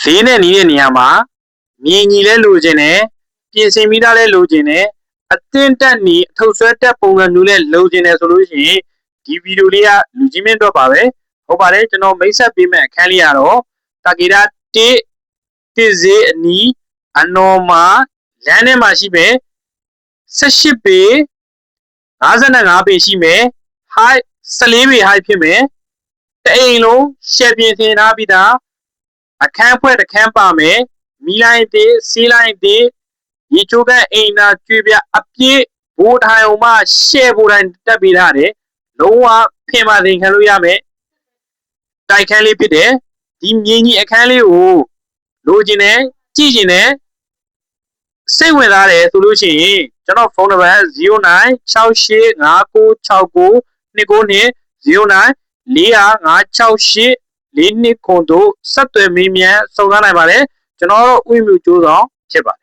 ဈေးနဲ့နီးတဲ့နေရာမှာမြင်ညီလဲလိုချင်တယ်ပြင်ဆင်ပြီးသားလဲလိုချင်တယ်အသင့်တက်နေအထုပ်ဆွဲတက်ပုံစံမျိုးလဲလိုချင်တယ်ဆိုလို့ရှိရင်ဒီဗီဒီယိုလေးကလူကြီးမင်းတော့ပါပဲဟုတ်ပါတယ်ကျွန်တော်မိတ်ဆက်ပေးမယ့်အခန်းလေးကတော့တာကီတာတစ်ဈေးအနီးအနော်မှာလမ်းထဲမှာရှိမယ်18ပေ55ပေရှိမယ် height 14ပေ height ဖြစ်မယ်တအိမ်လုံးရှယ်ပြင်ဆင်ထားပြီးသားအခန်းဖွဲ့တစ်ခန်းပါမယ်မီးလိုင်းတေးစီးလိုင်းတေးရေချိုးကန်အိမ်သာကျွေးပြအပြည့်ဘိုးထိုင်အောင်မှရှယ်ဘိုးတိုင်းတက်ပေးထားတယ်လုံးဝဖင်ပါသိခံလို့ရမယ်တိုက်ခန်းလေးဖြစ်တယ်ဒီမြင်းကြီးအခန်းလေးကိုလိုချင်တယ်ကြည့်ချင်တယ်စိတ်ဝင်စားတယ်ဆိုလို့ရှိရင်ကျွန်တော်ဖုန်းနံပါတ်0968596992 094684256842တို့ဆက်သွယ်မေးမြန်းစုံစမ်းနိုင်ပါတယ်ကျွန်တော်တို့ဥယျာဉ်မျိုးကျိုးဆောင်ဖြစ်ပါတယ်